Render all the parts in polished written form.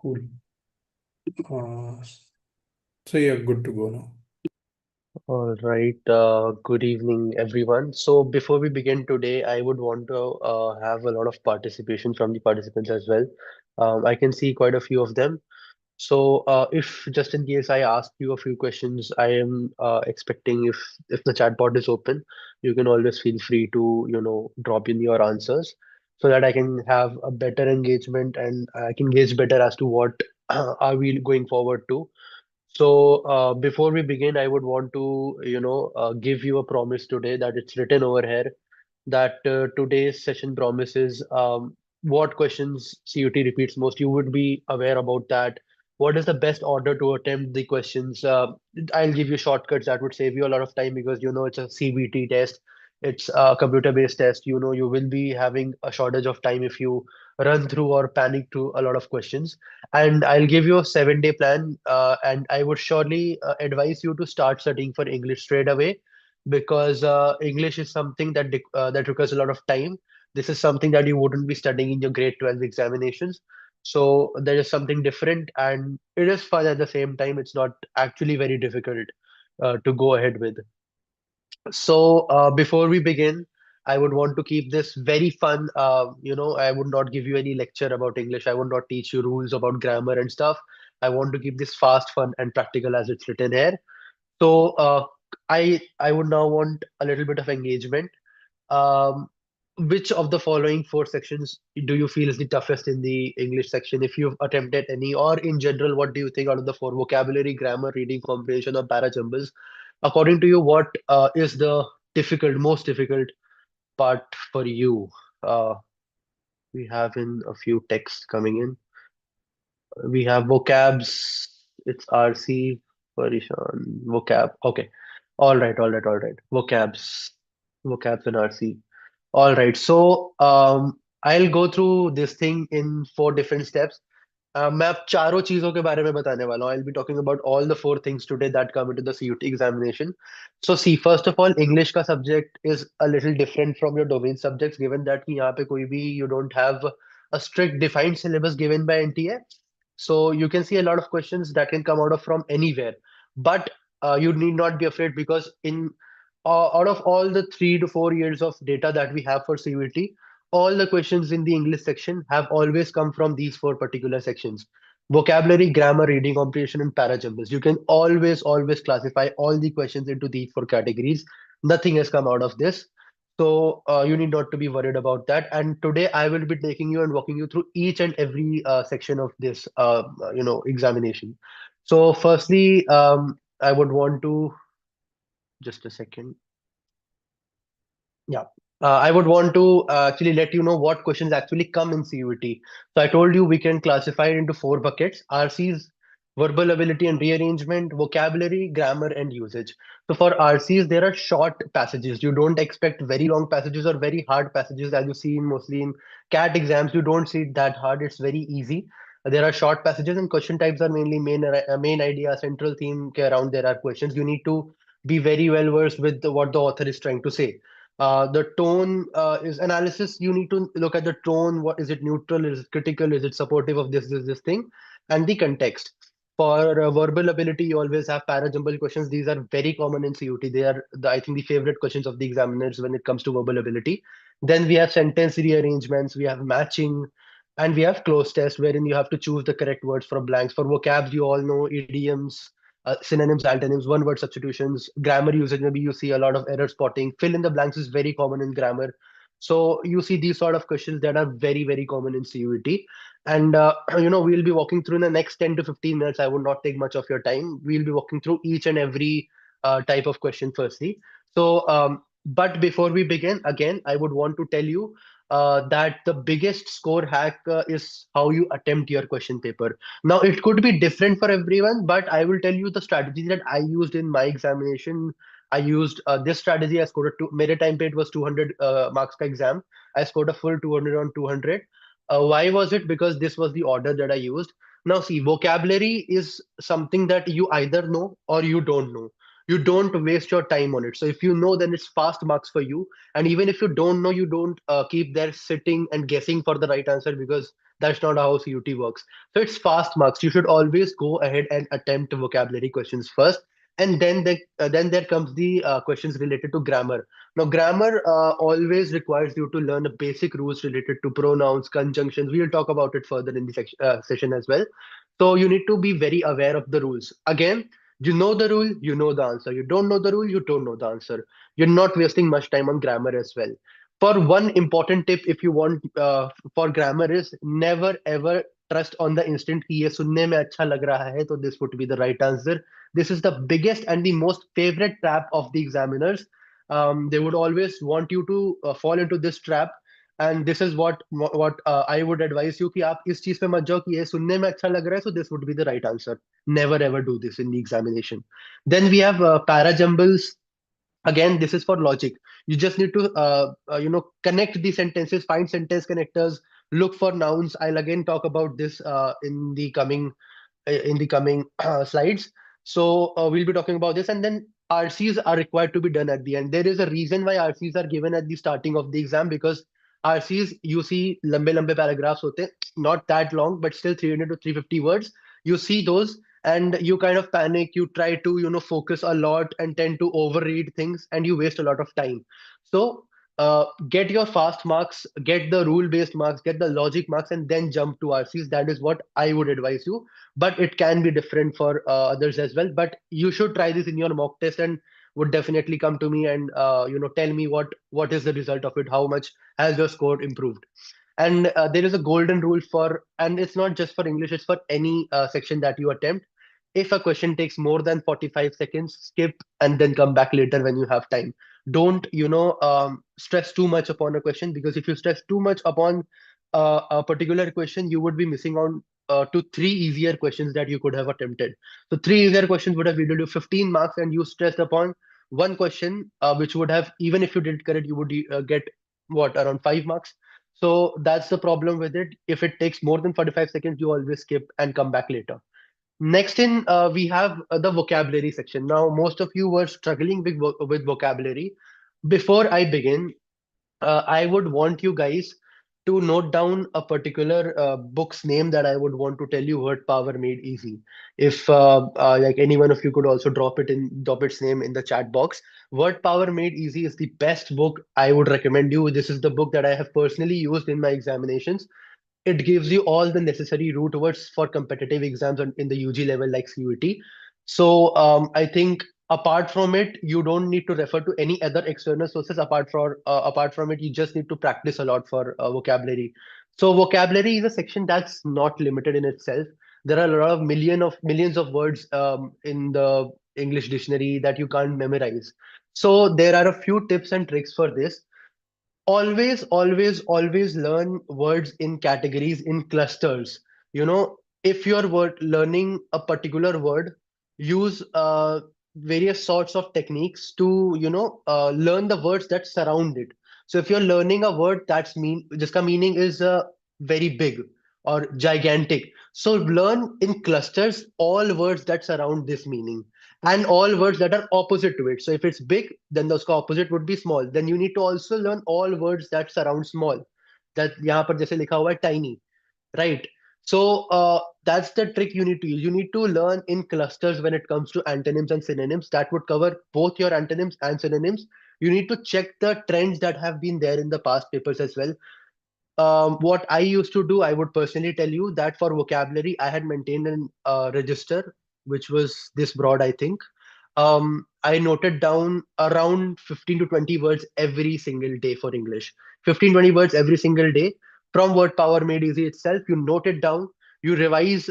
Cool. Uh, so you're good to go now. All right. Good evening, everyone. So before we begin today, I would want to have a lot of participation from the participants as well. I can see quite a few of them. So if just in case I ask you a few questions, I am expecting if the chat bot is open, you can always feel free to, drop in your answers so that I can have a better engagement and I can gauge better as to what are we going forward to. So, before we begin, I would want to, give you a promise today that it's written over here that today's session promises what questions CUT repeats most. You would be aware about that. What is the best order to attempt the questions? I'll give you shortcuts that would save you a lot of time because it's a CBT test. It's a computer-based test. You will be having a shortage of time if you run through or panic through a lot of questions. And I'll give you a 7-day plan. And I would surely advise you to start studying for English straight away because English is something that requires a lot of time. This is something that you wouldn't be studying in your grade 12 examinations. So there is something different, and it is fun at the same time. It's not actually very difficult to go ahead with. So before we begin, I would want to keep this very fun. I would not give you any lecture about English. I would not teach you rules about grammar and stuff. I want to keep this fast, fun, and practical as it's written here. So I would now want a little bit of engagement. Um, which of the following four sections do you feel is the toughest in the English section? If you've attempted any, or in general, what do you think out of the four: vocabulary, grammar, reading comprehension, or para-jumbles? According to you, what is the most difficult part for you? Uh, we have in a few texts coming in. We have vocabs. It's RC, Parishan, vocab. Okay. All right. Vocabs and RC. All right. So I'll go through this thing in four different steps. मैं अब चारों चीजों के बारे में बताने वाला हूँ. I'll be talking about all the four things today that come into the CUT examination. So see, first of all, English का subject is a little different from your domain subjects, given that कि यहाँ पे कोई भी you don't have a strict defined syllabus given by NTA. So you can see a lot of questions that can come out of from anywhere. But you need not be afraid because in out of all the 3 to 4 years of data that we have for CUT, all the questions in the English section have always come from these four particular sections: vocabulary, grammar, reading comprehension, and para-jumbles. You can always classify all the questions into these four categories. Nothing has come out of this. So you need not to be worried about that. And today I will be taking you and walking you through each and every section of this, examination. So firstly, I would want to just a second. Yeah. I would want to actually let you know what questions actually come in CUET. So I told you we can classify it into four buckets: RCs, verbal ability and rearrangement, vocabulary, grammar, and usage. So for RCs, there are short passages. You don't expect very long passages or very hard passages as you see in mostly in CAT exams. You don't see it that hard. It's very easy. There are short passages and question types are mainly main idea, central theme ke around there are questions. You need to be very well versed with what the author is trying to say. The tone is analysis. You need to look at the tone. What is it? Neutral? Is it critical? Is it supportive of this thing? And the context. For verbal ability, you always have para-jumble questions. These are very common in CUT. They are, I think, the favorite questions of the examiners when it comes to verbal ability. Then we have sentence rearrangements. We have matching, and we have close test, wherein you have to choose the correct words for blanks. For vocabs, you all know idioms, synonyms, antonyms, one word substitutions, grammar usage. Maybe you see a lot of error spotting. Fill in the blanks is very common in grammar. So you see these sort of questions that are very common in CUET. And we'll be walking through in the next 10 to 15 minutes. I would not take much of your time. We'll be walking through each and every type of question firstly. So but before we begin, again, I would want to tell you that the biggest score hack is how you attempt your question paper. Now, it could be different for everyone, but I will tell you the strategy that I used in my examination. I used this strategy. I scored a two. मेरे time पे it was 200 marks का exam. I scored a full 200 on 200. Why was it? Because this was the order that I used. Now, see, vocabulary is something that you either know or you don't know. You don't waste your time on it. So if you know, then it's fast marks for you. And even if you don't know, you don't keep there sitting and guessing for the right answer, because that's not how CUT works. So it's fast marks. You should always go ahead and attempt vocabulary questions first, and then there comes the questions related to grammar. Now, grammar always requires you to learn the basic rules related to pronouns, conjunctions. We will talk about it further in the session as well. So you need to be very aware of the rules. Again, you know the rule, you know the answer. You don't know the rule, you don't know the answer. You're not wasting much time on grammar as well. For one important tip, if you want for grammar, is never ever trust on the instant कि ये सुनने में अच्छा लग रहा है, तो this would be the right answer. This is the biggest and the most favorite trap of the examiners. They would always want you to fall into this trap, and this is what I would advise you कि आप इस चीज पे मत जाओ कि ये सुनने में अच्छा लग रहा है, so this would be the right answer. Never ever do this in the examination. Then we have para-jumbles. Again, this is for logic. You just need to connect the sentences, find sentence connectors, look for nouns. I'll again talk about this in the coming slides. So we'll be talking about this, and then RCs are required to be done at the end. There is a reason why RCs are given at the starting of the exam, because RCs, you see lambe lambe paragraphs hote, not that long, but still 300 to 350 words. You see those, and you kind of panic. You try to focus a lot and tend to overread things, and you waste a lot of time. So get your fast marks, get the rule based marks, get the logic marks, and then jump to RCs. That is what I would advise you, but it can be different for others as well. But you should try this in your mock test, and would definitely come to me and tell me what is the result of it, how much has your score improved. And there is a golden rule for, and it's not just for English, it's for any section that you attempt. If a question takes more than 45 seconds, skip and then come back later when you have time. Don't stress too much upon a question, because if you stress too much upon a particular question, you would be missing on to three easier questions that you could have attempted. So three easier questions would have yielded you 15 marks, and you stressed upon one question, which would have, even if you did correct, you would get what, around 5 marks. So that's the problem with it. If it takes more than 45 seconds, you always skip and come back later. Next in, we have the vocabulary section. Now, most of you were struggling with vocabulary. Before I begin, I would want you guys to note down a particular book's name that I would want to tell you what Power Made Easy. If like any one of you could also drop its name in the chat box. What Power Made Easy is the best book I would recommend you. This is the book that I have personally used in my examinations. It gives you all the necessary root words for competitive exams in the UG level like CUET. So I think apart from it, you don't need to refer to any other external sources. Apart from it, you just need to practice a lot for vocabulary. So vocabulary is a section that's not limited in itself. There are a lot of millions of words in the English dictionary that you can't memorize. So there are a few tips and tricks for this. Always learn words in categories, in clusters. If you're learning a particular word, use various sorts of techniques to learn the words that surround it. So if you're learning a word that's jiska meaning is very big or gigantic, so learn in clusters all words that surround this meaning, and all words that are opposite to it. So if it's big, then the opposite would be small. Then you need to also learn all words that surround small. That यहाँ पर जैसे लिखा हुआ है tiny, right? So that's the trick you need to use. You need to learn in clusters when it comes to antonyms and synonyms. That would cover both your antonyms and synonyms. You need to check the trends that have been there in the past papers as well. What I used to do, I would personally tell you that for vocabulary, I had maintained an register, which was this broad, I think. I noted down around 15 to 20 words every single day for English. 15, 20 words every single day from Word Power Made Easy itself. You note it down. You revise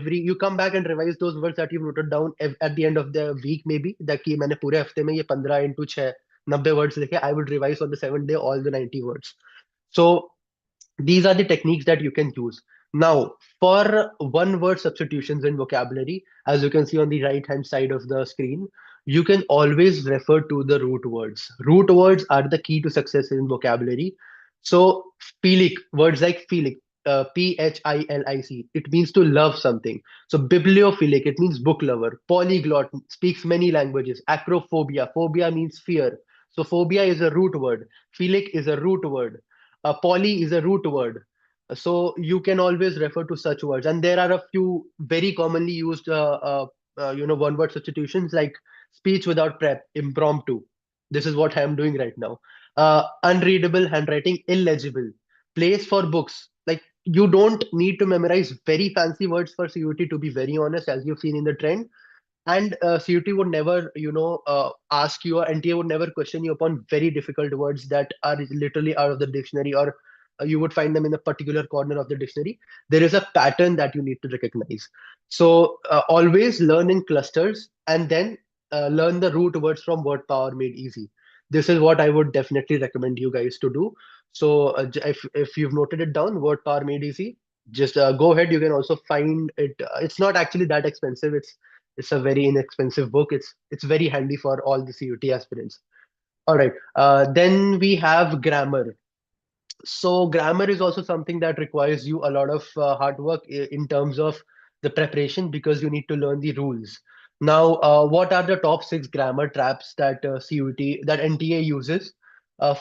you come back and revise those words that you've noted down at the end of the week, maybe. That कि मैंने पूरे हफ्ते में ये 15 into 6 90 words लिखे. I would revise on the 7th day all the 90 words. So these are the techniques that you can use. Now, for one word substitutions in vocabulary, as you can see on the right hand side of the screen, you can always refer to the root words. Root words are the key to success in vocabulary. So, Phelik, words like Phelik. Philic. It means to love something. So bibliophilic, it means book lover. Polyglot speaks many languages. Acrophobia, phobia means fear. So phobia is a root word. Philic is a root word. Poly is a root word. So you can always refer to such words. And there are a few very commonly used, one word substitutions like speech without prep, impromptu. This is what I am doing right now. Unreadable handwriting, illegible. Place for books. Like you don't need to memorize very fancy words for CUT, to be very honest, as you've seen in the trend. And CUT would never, ask you, or NTA would never question you upon very difficult words that are literally out of the dictionary, or you would find them in a particular corner of the dictionary. There is a pattern that you need to recognize. So always learn in clusters, and then learn the root words from word power made easy. This is what I would definitely recommend you guys to do. So if you've noted it down, word power made easy, just go ahead. You can also find it. It's not actually that expensive. It's a very inexpensive book. It's very handy for all the CUT aspirants. All right. Then we have grammar. So grammar is also something that requires you a lot of hard work in terms of the preparation, because you need to learn the rules. Now, what are the top six grammar traps that that NTA uses?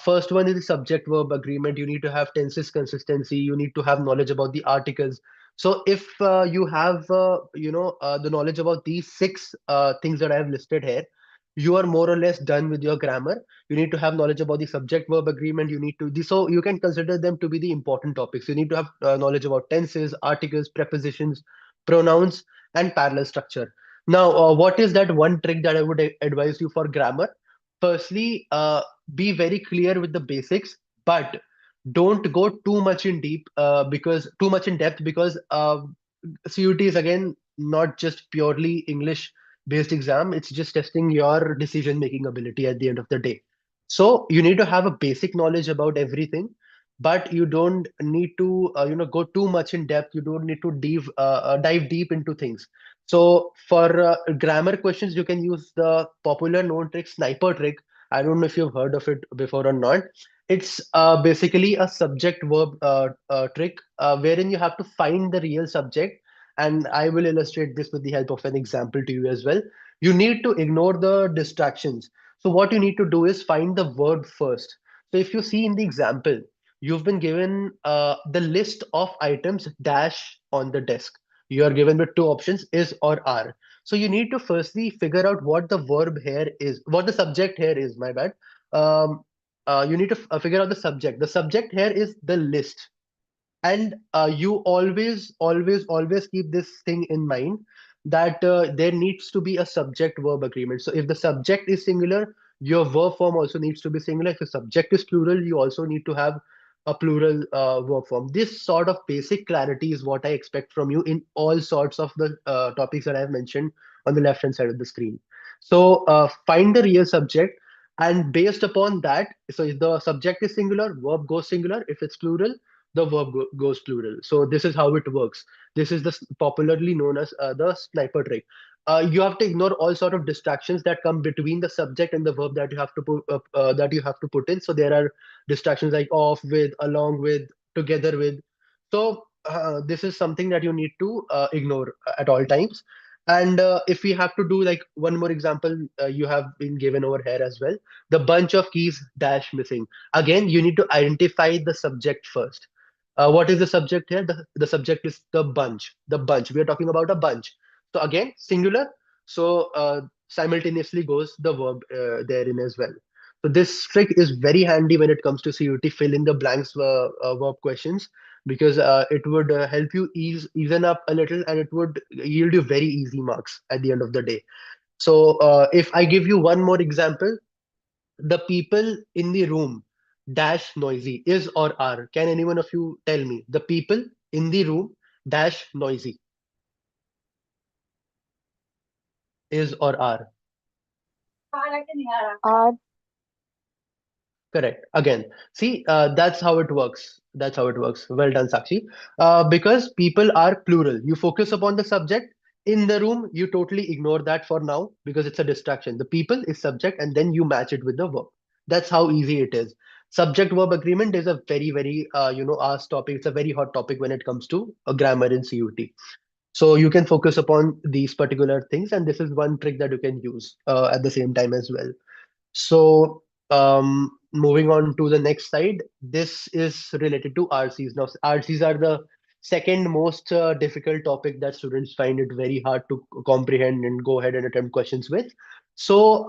First one is the subject verb agreement. You need to have tenses consistency. You need to have knowledge about the articles. So if you have the knowledge about these six things that I have listed here, you are more or less done with your grammar. You need to have knowledge about the subject verb agreement. You need to so you can consider them to be the important topics. You need to have knowledge about tenses, articles, prepositions, pronouns, and parallel structure. Now, what is that one trick that I would advise you for grammar? Firstly, be very clear with the basics, but don't go too much in deep, because too much in depth, because CUT is again not just purely English based exam. It's just testing your decision making ability at the end of the day. So you need to have a basic knowledge about everything, but you don't need to go too much in depth. You don't need to dive deep into things. So for grammar questions, you can use the popular known trick, sniper trick. I don't know if you've heard of it before or not. It's basically a subject verb trick, wherein you have to find the real subject. And I will illustrate this with the help of an example to you as well. You need to ignore the distractions. So what you need to do is find the verb first. So if you see in the example, you've been given the list of items dash on the desk. You are given with two options, is or are. So you need to firstly figure out what the verb here is, what the subject here is, my bad. You need to figure out the subject. The subject here is the list. And you always keep this thing in mind, that there needs to be a subject verb agreement. So if the subject is singular, your verb form also needs to be singular. If the subject is plural, you also need to have a plural verb form. This sort of basic clarity is what I expect from you in all sorts of the topics that I have mentioned on the left hand side of the screen. So find the real subject, and based upon that, so if the subject is singular, verb goes singular. If it's plural, the verb goes plural. So this is how it works. This is the popularly known as the sniper trick. You have to ignore all sort of distractions that come between the subject and the verb that you have to put in. So there are distractions like off with, along with, together with. So this is something that you need to ignore at all times. And if we have to do like one more example, you have been given over here as well. The bunch of keys dash missing. Again, you need to identify the subject first. What is the subject here? The subject is the bunch. The bunch. We are talking about a bunch. So again, singular. So simultaneously goes the verb therein as well. So this trick is very handy when it comes to CUT fill in the blanks verb questions, because it would help you even up a little, and it would yield you very easy marks at the end of the day. So if I give you one more example, the people in the room dash noisy, is or are. Can anyone of you tell me? The people in the room dash noisy, is or are. Are. Correct. Again, see, that's how it works. That's how it works. Well done, Sakshi. Because people are plural. You focus upon the subject. In the room, you totally ignore that for now because it's a distraction. The people is subject, and then you match it with the verb. That's how easy it is. Subject verb agreement is a very asked topic. It's a very hot topic when it comes to grammar in CUT. So you can focus upon these particular things, and this is one trick that you can use at the same time as well. So, moving on to the next slide, this is related to RCs. Now, RCs are the second most difficult topic that students find it very hard to comprehend and go ahead and attempt questions with. So,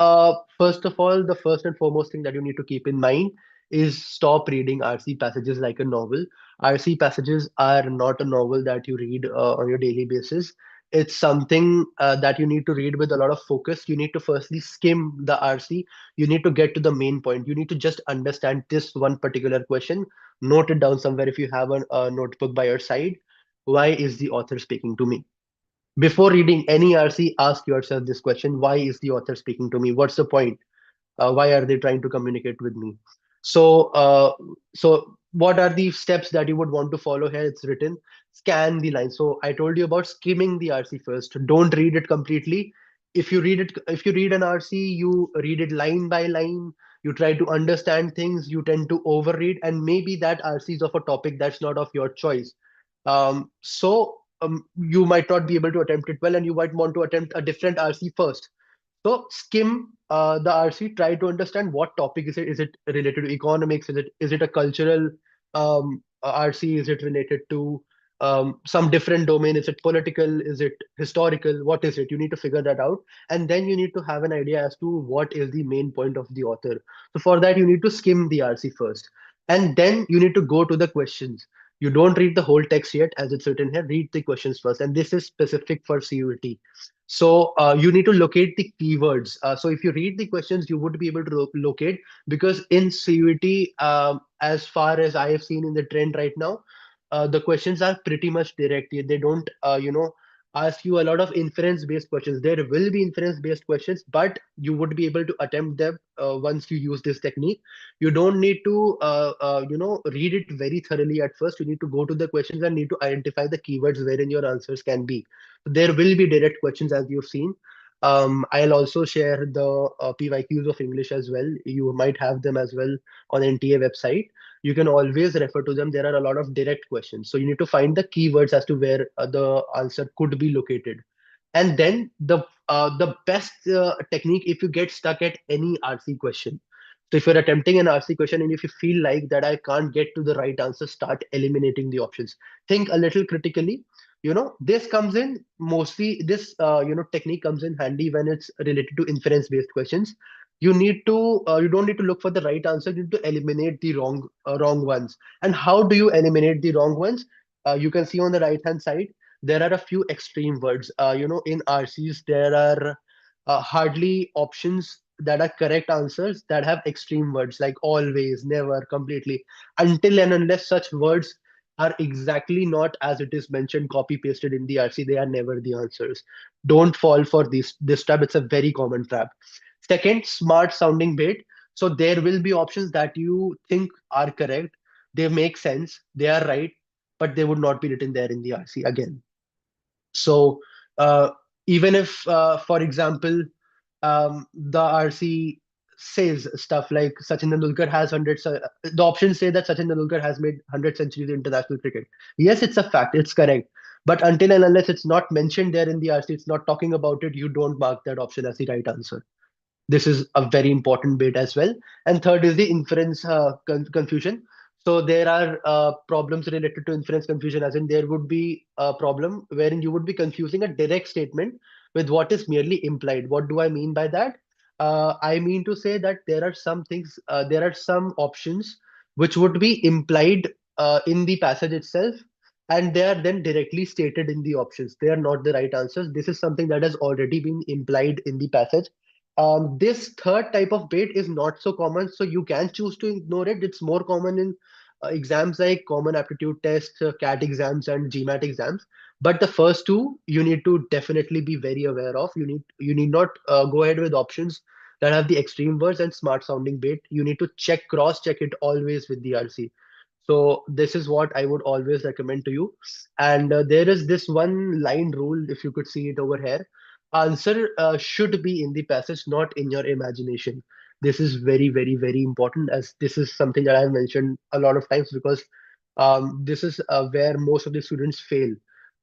first of all, the first and foremost thing that you need to keep in mind is stop reading RC passages like a novel. RC passages are not a novel that you read on your daily basis. It's something that you need to read with a lot of focus. You need to firstly skim the RC. You need to get to the main point. You need to just understand this one particular question. Note it down somewhere if you have a notebook by your side. Why is the author speaking to me? Before reading any RC, ask yourself this question: why is the author speaking to me? What's the point? Why are they trying to communicate with me? So what are the steps that you would want to follow here? It's written: scan the line. So I told you about skimming the RC first. Don't read it completely. If you read an RC, you read it line by line. You try to understand things. You tend to overread, and maybe that RC is of a topic that's not of your choice. You might not be able to attempt it well, and you might want to attempt a different RC first. So skim the RC, try to understand what topic is it. Is it related to economics? Is it a cultural RC? Is it related to some different domain? Is it political? Is it historical? What is it? You need to figure that out, and then you need to have an idea as to what is the main point of the author. So for that, you need to skim the RC first, and then you need to go to the questions. You don't read the whole text yet, as it's written here. Read the questions first, and this is specific for CUT. So you need to locate the keywords. So if you read the questions, you would be able to locate, because in CUT, as far as I have seen in the trend right now, the questions are pretty much direct. They don't, ask you a lot of inference-based questions. There will be inference-based questions, but you would be able to attempt them once you use this technique. You don't need to, read it very thoroughly at first. You need to go to the questions and need to identify the keywords wherein your answers can be. There will be direct questions, as you've seen. I'll also share the PYQs of English as well. You might have them as well on NTA website. You can always refer to them. There are a lot of direct questions. So you need to find the keywords as to where the answer could be located. And then the best technique, if you get stuck at any RC question. So if you're attempting an RC question and if you feel like that I can't get to the right answer, start eliminating the options. Think a little critically. This comes in mostly, this technique comes in handy when it's related to inference based questions. You don't need to look for the right answer. You need to eliminate the wrong ones. And how do you eliminate the wrong ones? You can see on the right hand side there are a few extreme words. In RCs, there are hardly options that are correct answers that have extreme words like always, never, completely. Until and unless such words are exactly not as it is mentioned, copy pasted in the RC, they are never the answers. Don't fall for this trap. It's a very common trap. Second, smart sounding bait. So there will be options that you think are correct. They make sense. They are right, but they would not be written there in the RC again. So uh, even if, for example, the RC says stuff like Sachin Tendulkar has hundreds, the options say that Sachin Tendulkar has made 100 centuries in international cricket. Yes, it's a fact, it's correct. But until and unless it's not mentioned there in the RC, it's not talking about it, you don't mark that option as the right answer. This is a very important bit as well. And third is the inference confusion. So there are problems related to inference confusion, as in there would be a problem wherein you would be confusing a direct statement with what is merely implied. What do I mean by that? I mean to say that there are some options which would be implied in the passage itself, and they are then directly stated in the options. They are not the right answers. This is something that has already been implied in the passage. This third type of bait is not so common, so you can choose to ignore it. It's more common in exams like common aptitude tests, CAT exams, and GMAT exams. But the first two, you need to definitely be very aware of. You need not go ahead with options that have the extreme words and smart sounding bait. You need to cross check it always with the RC. So this is what I would always recommend to you. And there is this one line rule, if you could see it over here. Answer should be in the passage, not in your imagination. This is very, very, very important, as this is something that I've mentioned a lot of times, because this is where most of the students fail.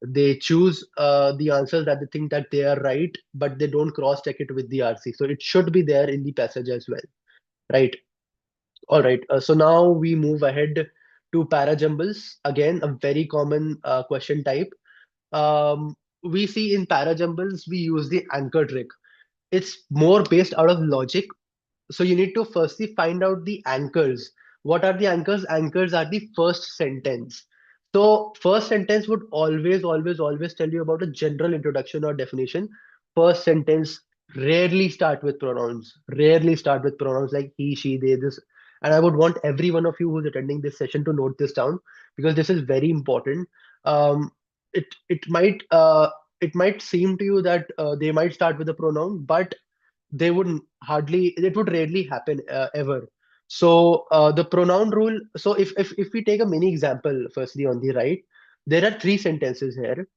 They choose the answers that they think that they are right, but they don't cross check it with the RC. So it should be there in the passage as well, right? All right. So now we move ahead to para-jumbles. Again, a very common question type. We see in para-jumbles, we use the anchor trick. It's more based out of logic. So you need to firstly find out the anchors. What are the anchors? Anchors are the first sentence. So first sentence would always, always, always tell you about a general introduction or definition. First sentence rarely start with pronouns. Rarely start with pronouns like he, she, they, this. And I would want every one of you who's attending this session to note this down, because this is very important. Um, it might seem to you that they might start with a pronoun, but they wouldn't hardly it would rarely happen ever. So the pronoun rule, so if we take a mini example firstly on the right, there are three sentences here.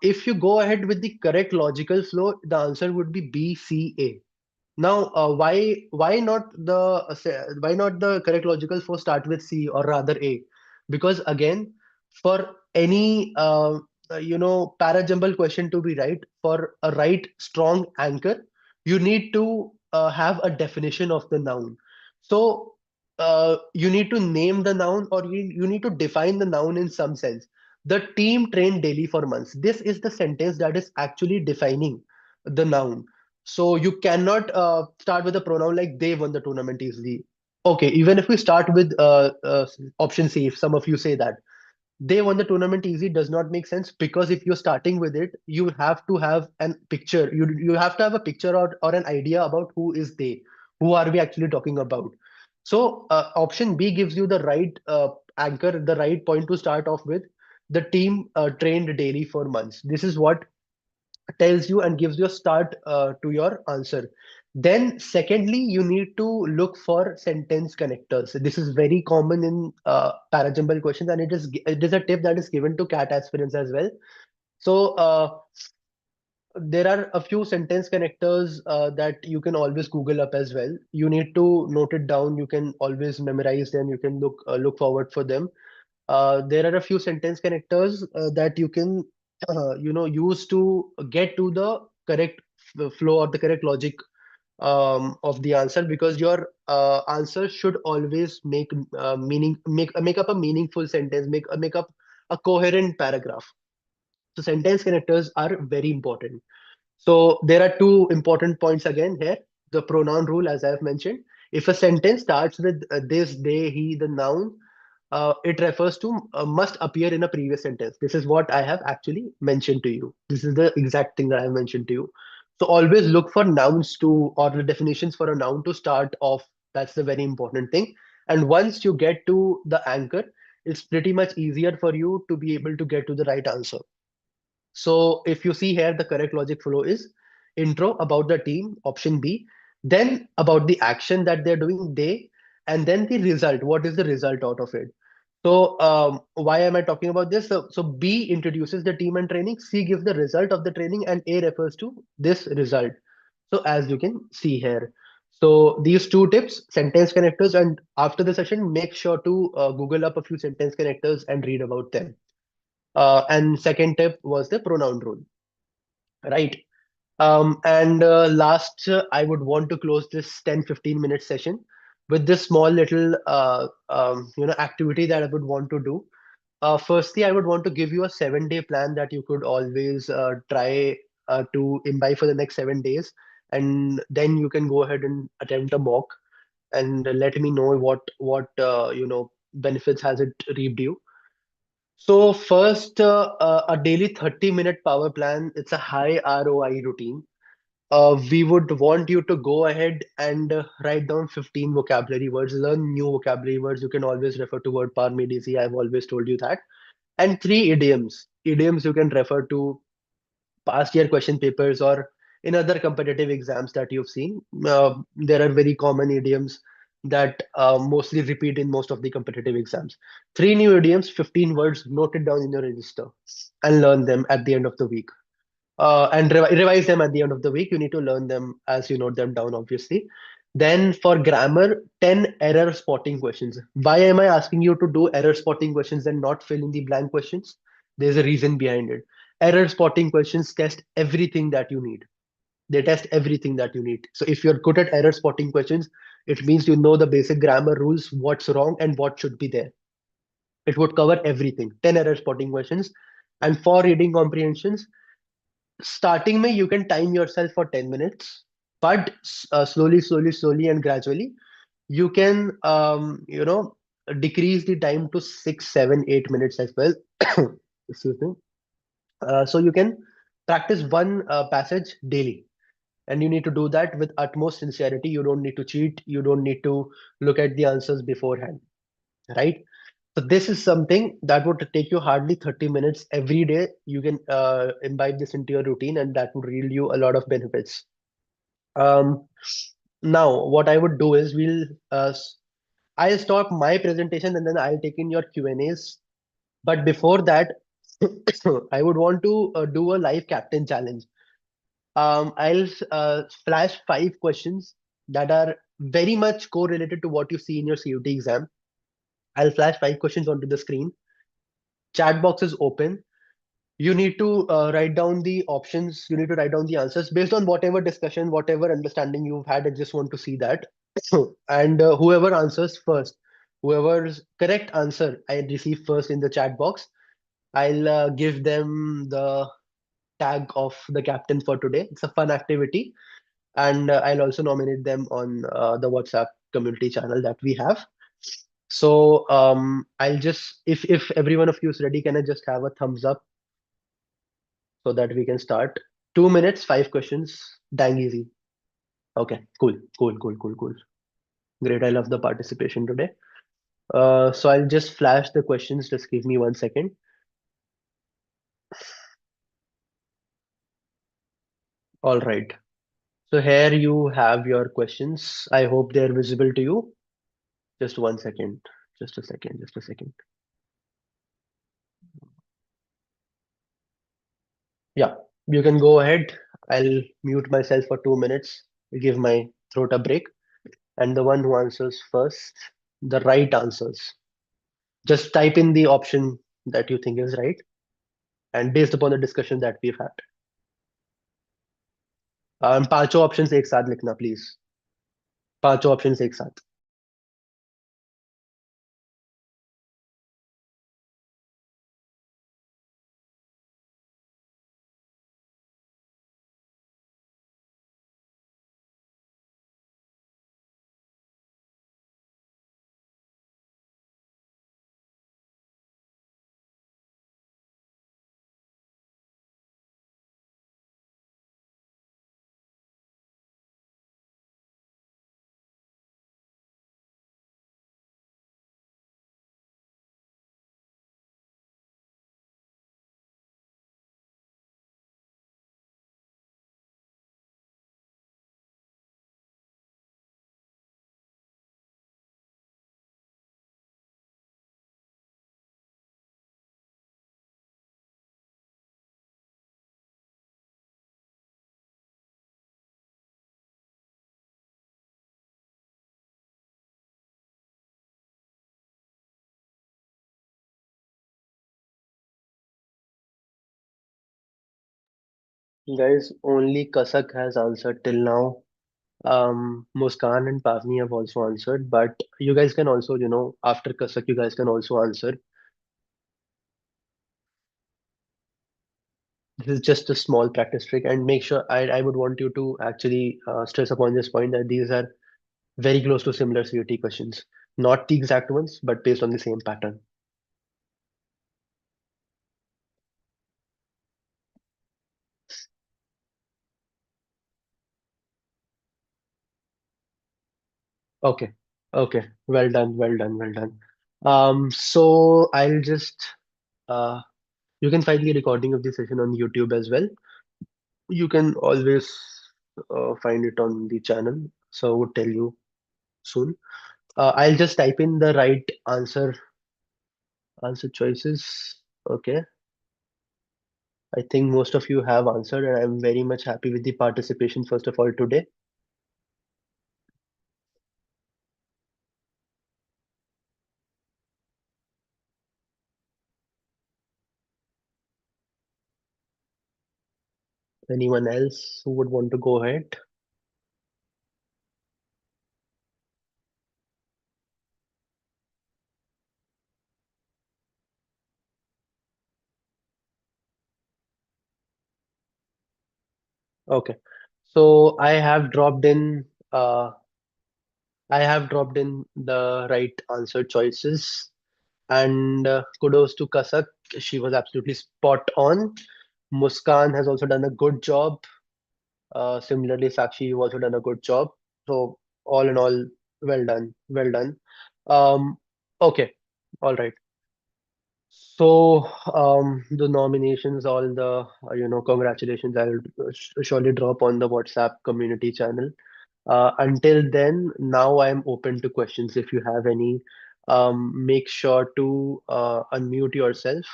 If you go ahead with the correct logical flow, the answer would be B, C, A. Now, why not the correct logical for start with C or rather A? Because again, for any para-jumble question to be right, for a right strong anchor, you need to have a definition of the noun. So you need to name the noun, or you need to define the noun in some sense. The team trained daily for months. This is the sentence that is actually defining the noun. So you cannot start with a pronoun like they won the tournament easily. Okay, even if we start with option C, if some of you say that they won the tournament easy, does not make sense, because if you're starting with it, you have to have an picture. You have to have a picture, or an idea about who is they, who are we actually talking about. So option B gives you the right anchor, the right point to start off with. The team trained daily for months. This is what tells you and gives you a start to your answer. Then, secondly, you need to look for sentence connectors. This is very common in para-jumble questions, and it is a tip that is given to CAT aspirants as well. So there are a few sentence connectors that you can always Google up as well. You need to note it down. You can always memorize them. You can look forward for them. There are a few sentence connectors that you can use to get to the correct flow or the correct logic of the answer, because your answer should always make up a meaningful sentence, make up a coherent paragraph. So sentence connectors are very important. So there are two important points again here. The pronoun rule, as I have mentioned. If a sentence starts with this, they, he, the noun, it refers to must appear in a previous sentence. This is what I have actually mentioned to you. This is the exact thing that I have mentioned to you. So always look for nouns to, or the definitions for a noun to start off. That's the very important thing. And once you get to the anchor, it's pretty much easier for you to be able to get to the right answer. So if you see here, the correct logic flow is intro about the team, option B, then about the action that they're doing, they, and then the result. What is the result out of it? So why am I talking about this? So B introduces the team and training, C gives the result of the training, and A refers to this result. So as you can see here. So these two tips, sentence connectors, and after the session, make sure to Google up a few sentence connectors and read about them. And second tip was the pronoun rule, right? And last, I would want to close this 10-15 minute session with this small little activity that I would want to do. Firstly, I would want to give you a 7-day plan that you could always try to imbibe for the next 7 days, and then you can go ahead and attempt a mock and let me know what benefits has it reaped you. So first, a daily 30-minute power plan. It's a high ROI routine. We would want you to go ahead and write down 15 vocabulary words, learn new vocabulary words. You can always refer to word parmedisi. I've always told you that. And three idioms. Idioms you can refer to past year question papers or in other competitive exams that you've seen. There are very common idioms that mostly repeat in most of the competitive exams. Three new idioms, 15 words, note it down in your register and learn them at the end of the week. And revise them at the end of the week. You need to learn them as you note them down, obviously. Then for grammar, 10 error spotting questions. Why am I asking you to do error spotting questions and not fill in the blank questions? There's a reason behind it. Error spotting questions test everything that you need. They test everything that you need. So if you're good at error spotting questions, it means you know the basic grammar rules, what's wrong and what should be there. It would cover everything. 10 error spotting questions. And for reading comprehensions, starting में you can time yourself for 10 minutes, but slowly and gradually you can decrease the time to 6, 7, 8 minutes as well. Excuse me. So you can practice one passage daily, and you need to do that with utmost sincerity. You don't need to cheat, you don't need to look at the answers beforehand, right? So this is something that would take you hardly 30 minutes every day. You can imbibe this into your routine, and that would yield you a lot of benefits. um, Now what I would do is I'll stop my presentation and then I'll take in your Q&As. But before that, I would want to do a live captain challenge. I'll flash 5 questions that are very much correlated to what you see in your CUT exam. I'll flash 5 questions onto the screen. Chat box is open. You need to write down the options. You need to write down the answers based on whatever discussion, whatever understanding you've had. I just want to see that. And whoever answers first, whoever's correct answer I receive first in the chat box, I'll give them the tag of the captain for today. It's a fun activity, and I'll also nominate them on the WhatsApp community channel that we have. So I'll just, if every one of you is ready, can I just have a thumbs up so that we can start? 2 minutes, 5 questions, dang easy. Okay, cool. Great, I love the participation today. So I'll just flash the questions. Just give me 1 second. All right. So here you have your questions. I hope they're visible to you. Just 1 second. Just a second. Just a second. Yeah, you can go ahead. I'll mute myself for 2 minutes, give my throat a break. And the one who answers first, the right answers, just type in the option that you think is right. And based upon the discussion that we've had. पांचों options एक साथ लिखना please. पांचों options एक साथ. Guys, only Kasak has answered till now. Muskan and Pavni have also answered, but you guys can also, after Kasak, you guys can also answer. This is just a small practice trick, and make sure I would want you to actually stress upon this point that these are very close to similar CUT questions. Not the exact ones, but based on the same pattern. Okay. Okay. Well done. Well done. Well done. So I'll just uh, you can find the recording of the session on YouTube as well. You can always find it on the channel. So I would tell you soon. I'll just type in the right answer choices. Okay. I think most of you have answered, and I'm very much happy with the participation, first of all, today. Anyone else who would want to go ahead? Okay. So uh I have dropped in the right answer choices, and kudos to Kasak. She was absolutely spot on. Muskan has also done a good job. Similarly, Sakshi, you've also done a good job. So all in all, well done, well done. Um, okay, all right. So the nominations, all the congratulations. I'll surely drop on the WhatsApp community channel. Until then, now I'm open to questions. If you have any, make sure to unmute yourself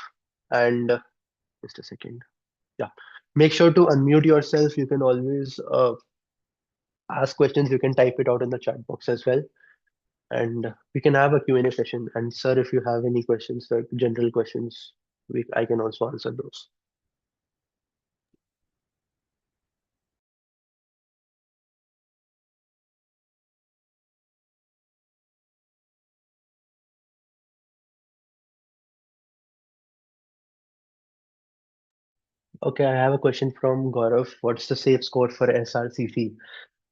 and just a second. Yeah, make sure to unmute yourself. You can always ask questions. You can type it out in the chat box as well, and we can have a Q&A session. And sir, if you have any questions, sir, general questions, I can also answer those. Okay, I have a question from Gaurav. What's the safe score for SRCC?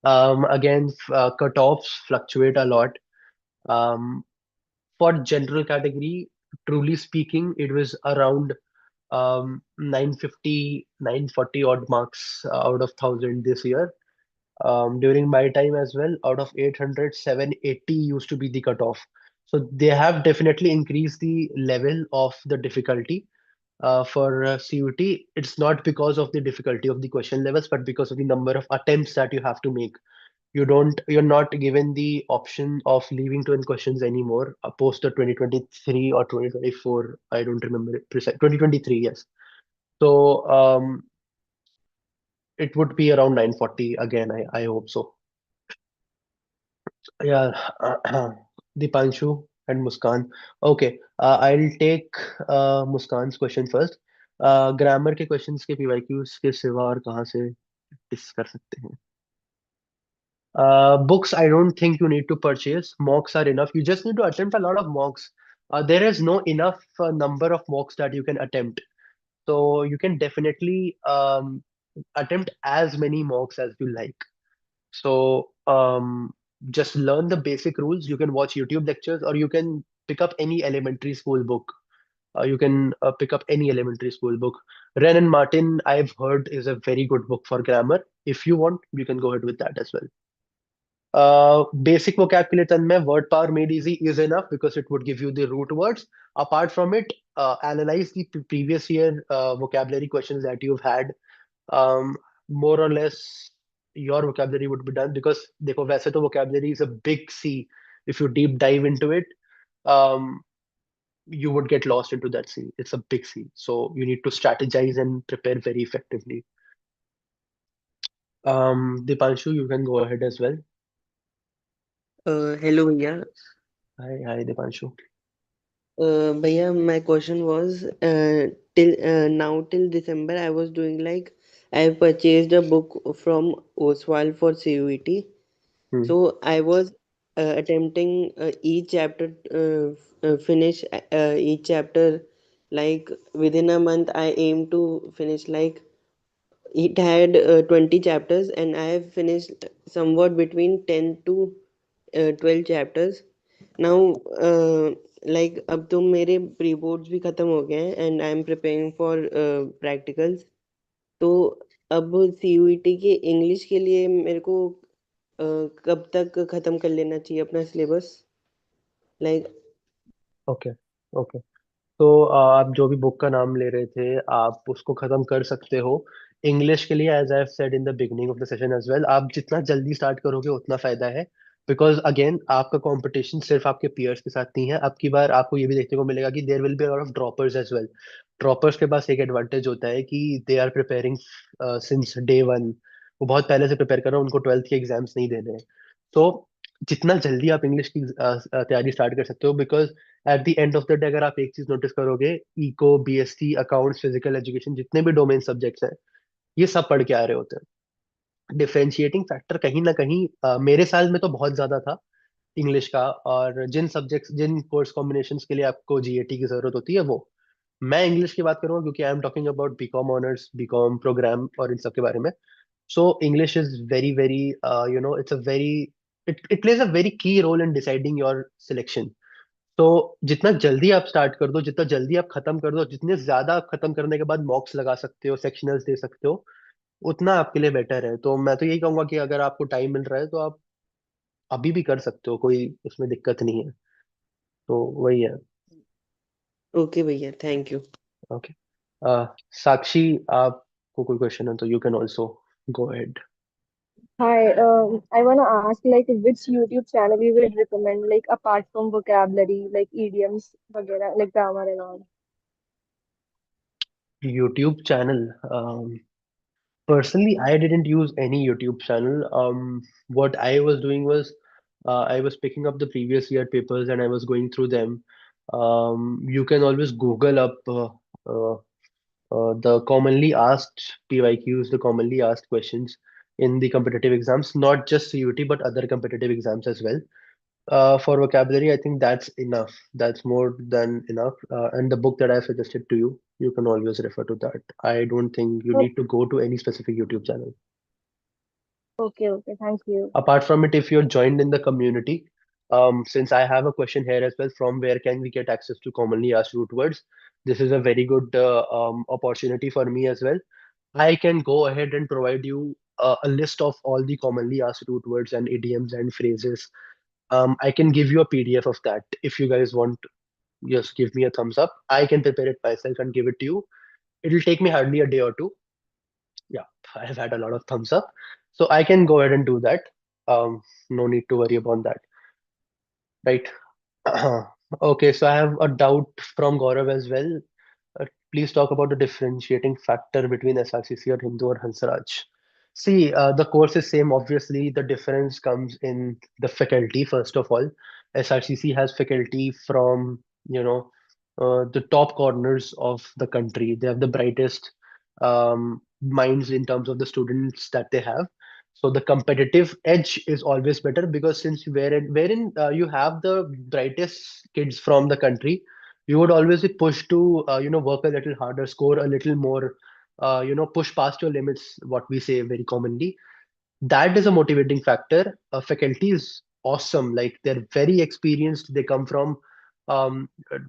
Again, cutoffs fluctuate a lot. Um, for general category, truly speaking, it was around 950, 940 odd marks out of 1,000 this year. During my time as well, out of 800, 780 used to be the cutoff. So they have definitely increased the level of the difficulty for CUT. It's not because of the difficulty of the question levels, but because of the number of attempts that you have to make. You're not given the option of leaving 12 questions anymore post the 2023 or 2024. I don't remember it precise. 2023, yes. So it would be around 940 again. I hope so. Yeah, Dipanshu and Muskan. Okay, I'll take Muskan's question first. Grammar के questions के PYQs के सिवा और कहाँ से TISS कर सकते हैं? Books, I don't think you need to purchase. Mocks are enough. You just need to attempt a lot of mocks. There is no enough number of mocks that you can attempt. So you can definitely attempt as many mocks as you like. So just learn the basic rules. You can watch YouTube lectures, or you can pick up any elementary school book. You can pick up any elementary school book. Ren and Martin, I've heard, is a very good book for grammar. If you want, you can go ahead with that as well. Basic vocab के लिए तन में word power made easy is enough because it would give you the root words. Apart from it, analyze the previous year vocabulary questions that you've had. um, More or less your vocabulary would be done because देखो वैसे तो vocabulary is a big sea. If you deep dive into it, um, you would get lost into that sea. It's a big sea, so you need to strategize and prepare very effectively. Dipanshu, you can go ahead as well. Hello, भैया. Hi, Dipanshu. भैया, my question was till now till December I was doing like I purchased a book from Oswald for CUET. Hmm. So I was attempting each chapter finish each chapter like within a month. I aim to finish like it had 20 chapters and I have finished somewhat between 10 to 12 chapters. Now like अब तो मेरे pre boards भी खत्म हो गए हैं and I am preparing for practicals. तो अब सीयूईटी के इंग्लिश के लिए मेरे को कब तक खत्म कर लेना चाहिए अपना सिलेबस लाइक. Okay, okay. तो आप जो भी बुक का नाम ले रहे थे, आप उसको खत्म कर सकते हो। इंग्लिश के लिए, as I said in the beginning of the session as well, आप जितना जल्दी स्टार्ट करोगे उतना फायदा है। बिकॉज अगेन, आपका कंपटीशन सिर्फ आपके पीयर्स के साथ नहीं है। अब की बार आपको ये भी देखने को मिलेगा कि there will be lot of droppers as well. Droppers के पास एक एडवांटेज होता है कि they are preparing since day one. वो बहुत पहले से प्रिपेयर कर रहे हैं, उनको ट्वेल्थ के एग्जाम्स नहीं देने हैं। तो जितना जल्दी आप इंग्लिश की तैयारी स्टार्ट कर सकते हो, because at the end of the day अगर आप एक चीज नोटिस करोगे, eco, BSc, accounts, physical education, जितने भी डोमेन सब्जेक्ट्स हैं, ये सब पढ़ के आ रहे होते हैं। डिफरेंशिएटिंग फैक्टर कहीं ना कहीं मेरे साल में तो बहुत ज्यादा था इंग्लिश का, और जिन सब्जेक्ट्स जिन कोर्स कॉम्बिनेशंस के लिए आपको जीएटी की जरूरत होती है वो। मैं इंग्लिश की बात करूंगा क्योंकि I am talking about BCom honours, BCom programme और इन सब के बारे में। So English is very very it's a very, it plays a very key role in deciding your selection. तो जितना जल्दी आप स्टार्ट कर दो, जितना जल्दी आप खत्म कर दो, जितने ज्यादा आप खत्म करने के बाद मॉक्स लगा सकते हो, सेक्शनल्स दे सकते हो, उतना आपके लिए बेटर है। तो मैं तो यही कहूंगा कि अगर आपको टाइम मिल रहा है तो आप अभी भी कर सकते हो, कोई उसमें दिक्कत नहीं है। तो वही है। ओके भैया, थैंक यू। ओके। साक्षी, आपको कोई क्वेश्चन है तो you can also go ahead. Hi, I want to ask like which YouTube channel you would recommend, like apart from vocabulary, like idioms, वगैरह, like grammar and all. YouTube channel, personally I didn't use any YouTube channel. What I was doing was, I was picking up the previous year papers and I was going through them. You can always Google up uh, the commonly asked PYQs, the commonly asked questions in the competitive exams, not just CUT but other competitive exams as well. For vocabulary, I think that's enough. That's more than enough. And the book that I suggested to you, you can always refer to that. I don't think you Oh, need to go to any specific YouTube channel. okay, okay, thank you. Apart from it, if you're joined in the community, since I have a question here as well, from where can we get access to commonly asked root words? This is a very good opportunity for me as well. I can go ahead and provide you a list of all the commonly asked root words and idioms and phrases. I can give you a PDF of that if you guys want. Just give me a thumbs up. I can prepare it myself and give it to you. It'll take me hardly a day or two. Yeah, I've had a lot of thumbs up, so I can go ahead and do that. No need to worry about that, right? Okay, so I have a doubt from Gaurav as well. Please talk about the differentiating factor between SRCC or Hindu or Hansraj. See, the course is same. Obviously, the difference comes in the faculty. First of all, SRCC has faculty from, the top corners of the country. They have the brightest minds in terms of the students that they have. So the competitive edge is always better because since wherein you have the brightest kids from the country, you would always be pushed to work a little harder, score a little more, push past your limits, what we say very commonly. That is a motivating factor. Faculty is awesome, like they're very experienced. They come from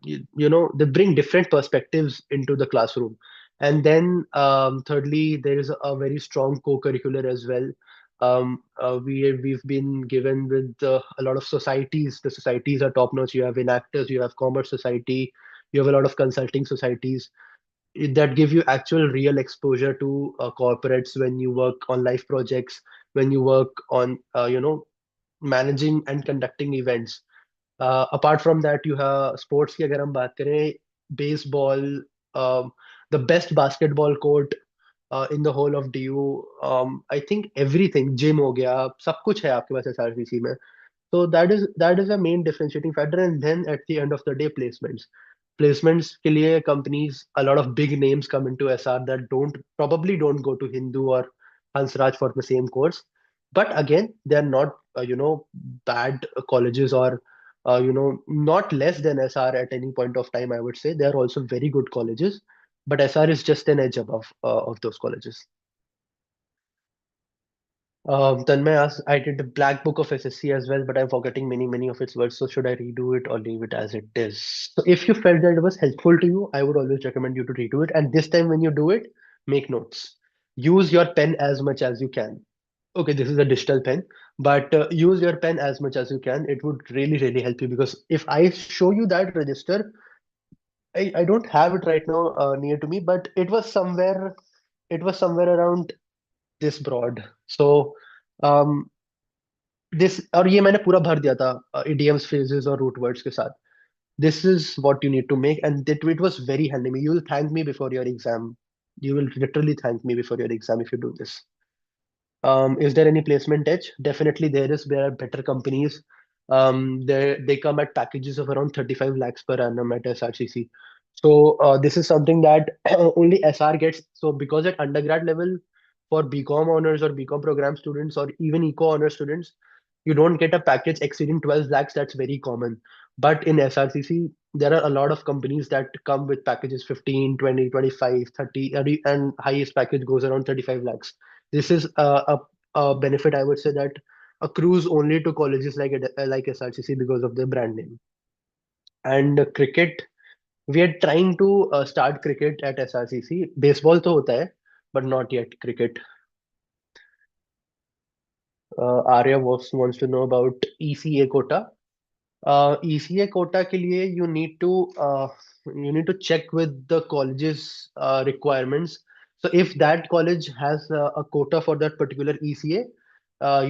they bring different perspectives into the classroom. And then thirdly, there is a very strong co-curricular as well. We've been given with a lot of societies. The societies are top notch. You have enactors, you have commerce society, you have a lot of consulting societies that give you actual real exposure to corporates when you work on life projects, when you work on managing and conducting events. Apart from that, you have sports की अगर हम बात करें, baseball, the best basketball court in the whole of DU. I think everything, gym हो गया, सब कुछ है आपके पास SRCC में. So that is a main differentiating factor. And then at the end of the day, placements. Placements के लिए companies, a lot of big names come into SR that probably don't go to Hindu or Hansraj for the same course. But again, they're not bad colleges or not less than SR at any point of time. I would say they are also very good colleges, but SR is just an edge above of those colleges. Tanmay asked, I did the Black Book of SSC as well, but I'm forgetting many of its words. So should I redo it or leave it as it is? So if you felt that it was helpful to you, I would always recommend you to redo it. And this time when you do it, make notes. Use your pen as much as you can. Okay, this is a digital pen, but use your pen as much as you can. It would really help you because if I show you that register, I don't have it right now near to me, but it was somewhere around this broad. So um, this और ये मैंने पूरा भर दिया था idioms, phrases और root words के साथ. This is what you need to make, and it was very handy. You will thank me before your exam. You will literally thank me before your exam if you do this. Is there any placement edge? Definitely there is. There are better companies. They come at packages of around 35 lakhs per annum at SRCC. So this is something that only SR gets. So because at undergrad level, for BCom honors or BCom program students or even Eco honor students, you don't get a package exceeding 12 lakhs. That's very common. But in SRCC, there are a lot of companies that come with packages 15, 20, 25, 30, and highest package goes around 35 lakhs. This is a benefit, I would say, that accrues only to colleges like SRCC because of their brand name. And cricket, we are trying to start cricket at SRCC. Baseball तो होता है, but not yet cricket. Arya wants to know about ECA quota. ECA quota के लिए you need to check with the college's requirements. So if that college has a quota for that particular ECA,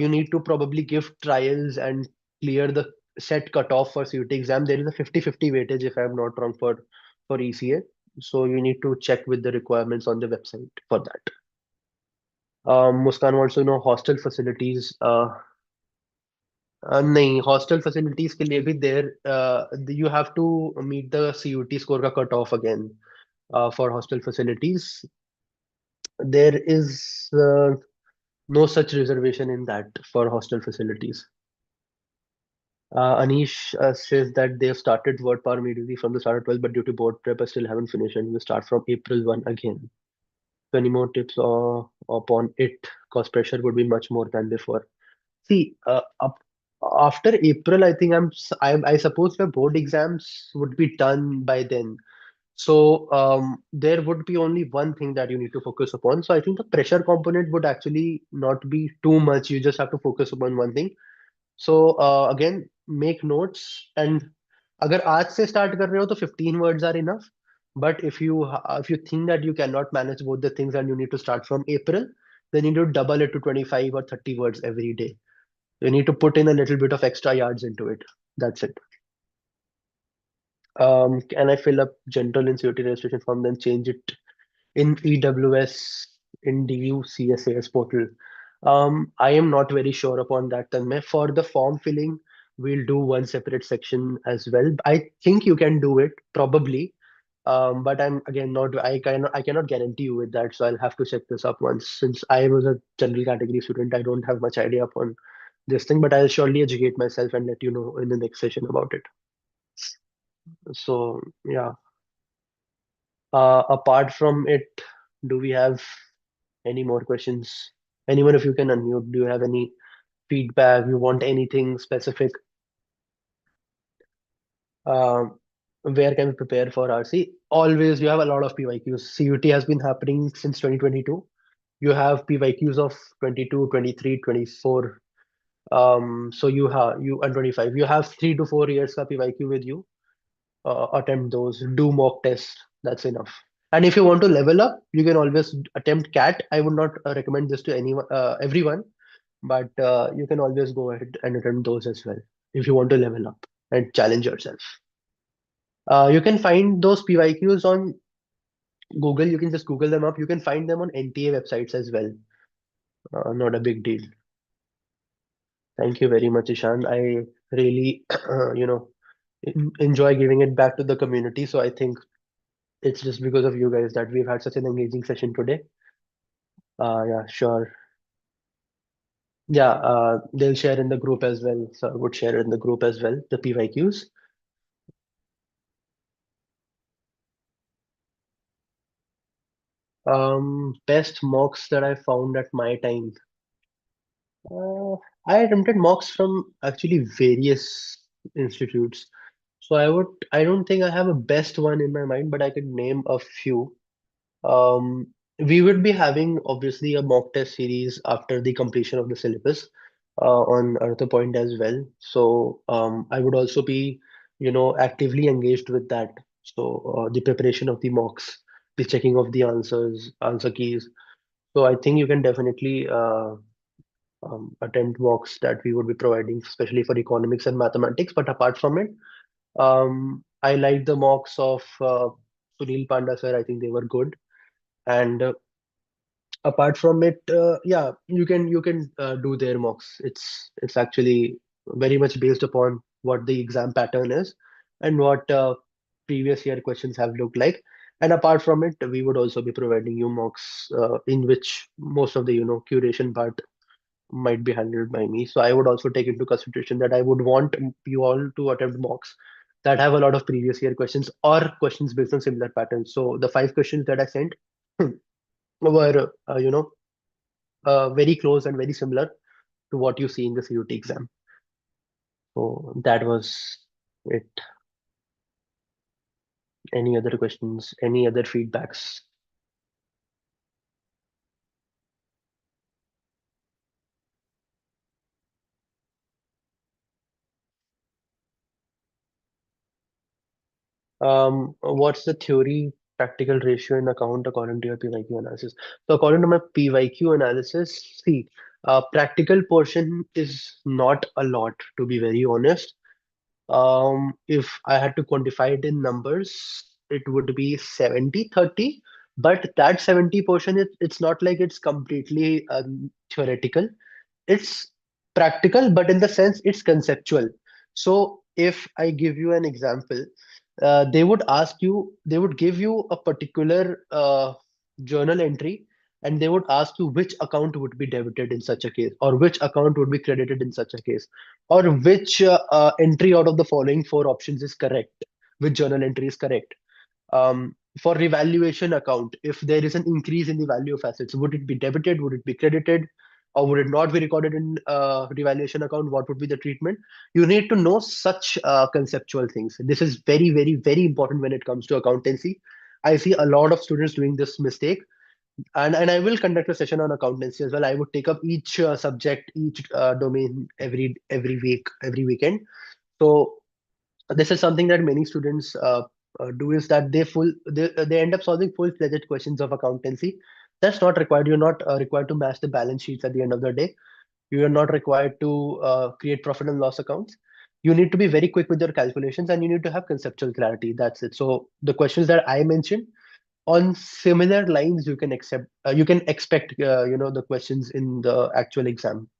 you need to probably give trials and clear the set cutoff for CUT exam. There is a 50-50 weightage, if I'm not wrong, for ECA. So you need to check with the requirements on the website for that. Muskan wants to know hostel facilities. नहीं, hostel facilities के लिए भी there you have to meet the CUT score का cut off again for hostel facilities. There is no such reservation in that for hostel facilities. Anish says that they have started word power immediately from the start of 12, but due to board prep, I still haven't finished and will start from April 1 again. So any more tips upon it? Because pressure would be much more than before. See, after April, I think I suppose the board exams would be done by then. So there would be only one thing that you need to focus upon. So I think the pressure component would actually not be too much. You just have to focus upon one thing. So again, make notes, and अगर आज से start कर रहे हो तो 15 words are enough. But if you think that you cannot manage both the things and you need to start from April, then you need to double it to 25 or 30 words every day. You need to put in a little bit of extra yards into it. That's it. Can I fill up general in COT registration form, then change it in EWS in DU CSAS portal? I am not very sure upon that, Tanmay. For the form filling, we'll do one separate section as well. I think you can do it, probably. But I'm again not I cannot guarantee you with that, so I'll have to check this up once. Since I was a general category student, I don't have much idea upon this thing, but I'll surely educate myself and let you know in the next session about it. So yeah. Apart from it, do we have any more questions? Anyone of you can unmute. Do you have any feedback? You want anything specific? Where can we prepare for RC? Always, you have a lot of PYQs. CUT has been happening since 2022. You have PYQs of 22, 23, 24. So you and 25. You have 3 to 4 years ka PYQ with you. Attempt those. Do mock tests. That's enough. And if you want to level up, you can always attempt CAT. I would not recommend this to everyone, but you can always go ahead and attempt those as well if you want to level up and challenge yourself. You can find those PYQs on Google. You can just Google them up. You can find them on NTA websites as well. Not a big deal. Thank you very much, Ishan. I really, enjoy giving it back to the community. So I think it's just because of you guys that we've had such an engaging session today. Yeah, sure. Yeah, they'll share in the group as well. So I would share in the group as well, the PYQs. Best mocks that I found at my time. I attempted mocks from actually various institutes. So I don't think I have a best one in my mind, but I could name a few. Um, we would be having obviously a mock test series after the completion of the syllabus on Arthapoint as well. So I would also be, actively engaged with that. So the preparation of the mocks, the checking of the answers, answer keys. So I think you can definitely attempt mocks that we would be providing, especially for economics and mathematics. But apart from it, I like the mocks of Sunil Panda sir. I think they were good. And apart from it, yeah, you can do their mocks. It's actually very much based upon what the exam pattern is and what previous year questions have looked like. And apart from it, we would also be providing you mocks in which most of the curation part might be handled by me. So I would also take into consideration that I would want you all to attempt mocks that have a lot of previous year questions or questions based on similar patterns. So the 5 questions that I sent were, very close and very similar to what you see in the CUT exam. So that was it. Any other questions? Any other feedbacks? What's the theory practical ratio in account according to your PYQ analysis? So according to my PYQ analysis, see, practical portion is not a lot, to be very honest. If I had to quantify it in numbers, it would be 70/30. But that 70 portion, it's not like it's completely theoretical. It's practical, but in the sense it's conceptual. So if I give you an example, they would give you a particular journal entry, and they would ask you which account would be debited in such a case, or which account would be credited in such a case, or which entry out of the following four options is correct, which journal entry is correct. For revaluation account, if there is an increase in the value of assets, would it be debited, would it be credited, or would it not be recorded in revaluation account? What would be the treatment? You need to know such conceptual things. This is very, very, very important when it comes to accountancy. I see a lot of students doing this mistake, and I will conduct a session on accountancy as well. I would take up each subject, each domain every week, every weekend. So this is something that many students do, is that they end up solving full-fledged questions of accountancy. That's not required. You're not required to match the balance sheets at the end of the day. You are not required to create profit and loss accounts. You need to be very quick with your calculations, and you need to have conceptual clarity. That's it. So the questions that I mentioned, on similar lines, you can expect the questions in the actual exam.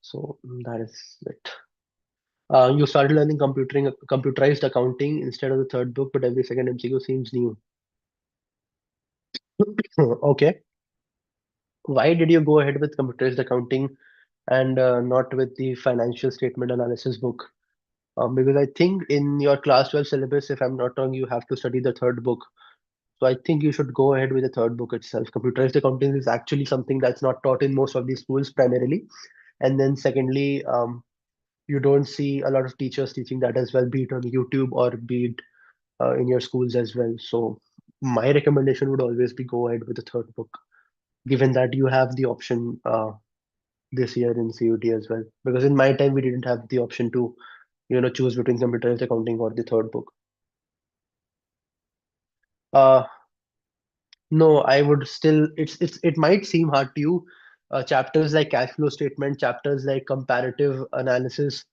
So that is it. You started learning computerized accounting instead of the third book, but every second MCQ seems new. Okay. Why did you go ahead with computerized accounting and not with the financial statement analysis book? Because I think in your class 12 syllabus, if I'm not wrong, you have to study the third book. So I think you should go ahead with the third book itself. Computerized accounting is actually something that's not taught in most of these schools primarily. And then secondly, you don't see a lot of teachers teaching that as well, be it on YouTube or be it in your schools as well. So my recommendation would always be go ahead with the third book, given that you have the option this year in CUT as well. Because in my time we didn't have the option to choose between computerized accounting or the third book. Uh, No, I would still. It might seem hard to you. Chapters like cash flow statement, chapters like comparative analysis,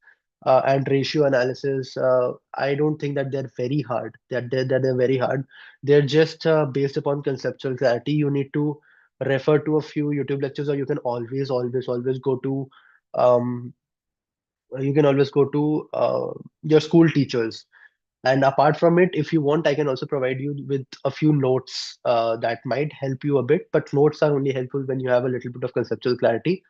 and ratio analysis. I don't think that they're very hard. That they're very hard. They're just based upon conceptual clarity. You need to refer to a few YouTube lectures, or you can always go to um, your school teachers. And apart from it, if you want, I can also provide you with a few notes that might help you a bit, but notes are only helpful when you have a little bit of conceptual clarity.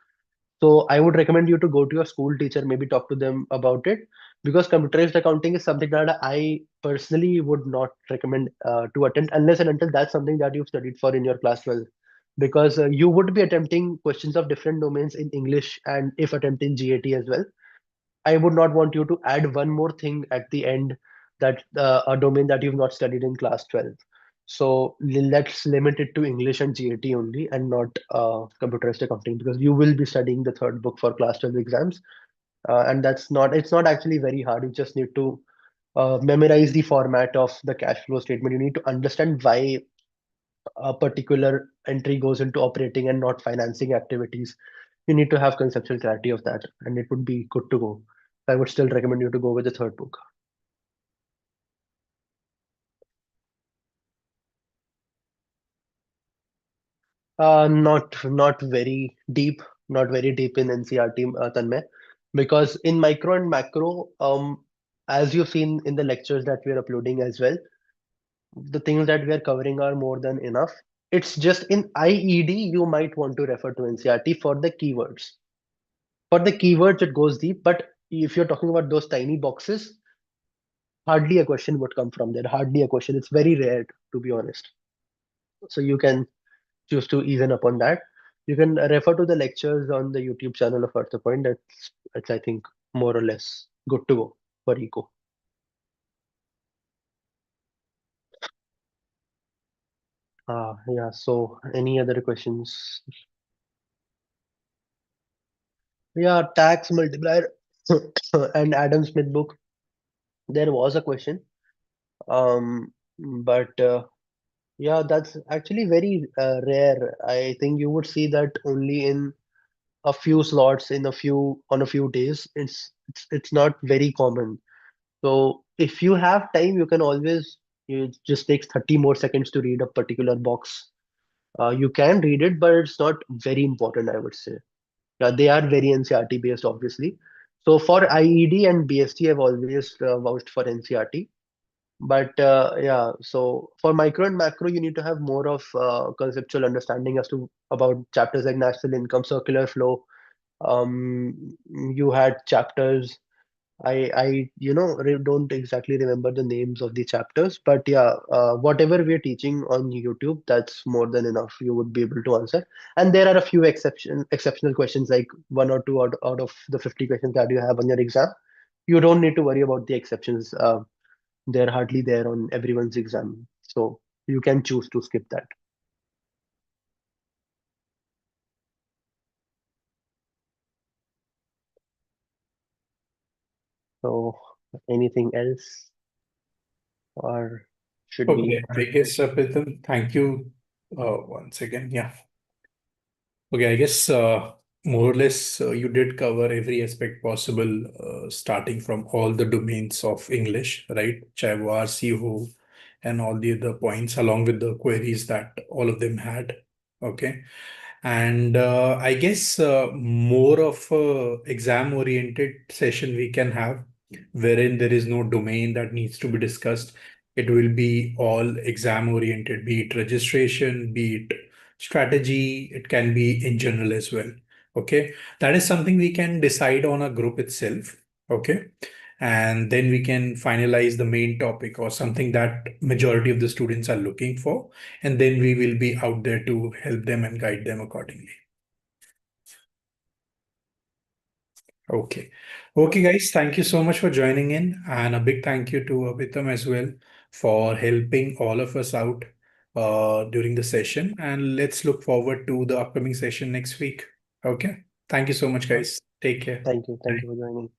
So I would recommend you to go to your school teacher, maybe talk to them about it, because computerized accounting is something that I personally would not recommend to attend unless and until that's something that you've studied for in your class 12. Because you would be attempting questions of different domains in English, and if attempting GAT as well, I would not want you to add one more thing at the end, that a domain that you've not studied in class 12. So let's limit it to English and GAT only, and not computerized accounting, because you will be studying the third book for class 12 exams. And it's not actually very hard. You just need to memorize the format of the cash flow statement. You need to understand why a particular entry goes into operating and not financing activities. You need to have conceptual clarity of that, and it would be good to go. I would still recommend you to go with the third book. Not very deep, not very deep in NCRT, Tanmay, because in micro and macro, as you've seen in the lectures that we are uploading as well, the things that we are covering are more than enough. It's just in IED, you might want to refer to NCRT for the keywords. For the keywords, it goes deep, but if you're talking about those tiny boxes, hardly a question would come from there. Hardly a question. It's very rare, to be honest. So you can choose to even up on that. You can refer to the lectures on the YouTube channel of Arthapoint. That's I think more or less good to go for eco. Yeah. So any other questions? Yeah, tax multiplier and Adam Smith book. There was a question. But yeah, that's actually very rare. I think you would see that only in a few slots in a few on a few days. It's not very common. So if you have time, you can always, it just takes 30 more seconds to read a particular box. You can read it, but it's not very important, I would say. Yeah, they are very NCRT based, obviously. So for IED and BST, I've always vouched for NCRT. But yeah, so for micro and macro, you need to have more of conceptual understanding as to about chapters like national income, circular flow. You had chapters. I don't exactly remember the names of the chapters, but yeah, whatever we're teaching on YouTube, that's more than enough. You would be able to answer. And there are a few exceptional questions, like one or two out of the 50 questions that you have on your exam. You don't need to worry about the exceptions. They're hardly there on everyone's exam, so you can choose to skip that. So anything else, or should Okay, we? I guess, Pritham, thank you once again. Yeah. Okay, I guess more or less you did cover every aspect possible, starting from all the domains of English, right? Chahe wo RC ho, and all the other points, along with the queries that all of them had. Okay. And I guess more of a exam-oriented session we can have, wherein there is no domain that needs to be discussed. It will be all exam-oriented, be it registration, be it strategy, it can be in general as well. Okay, that is something we can decide on a group itself. Okay, and then we can finalize the main topic or something that majority of the students are looking for, and then we will be out there to help them and guide them accordingly. Okay. Okay, guys, thank you so much for joining in, and a big thank you to Abitam as well for helping all of us out during the session. And let's look forward to the upcoming session next week. Okay. Thank you so much, guys. Take care. Thank you Bye. for joining.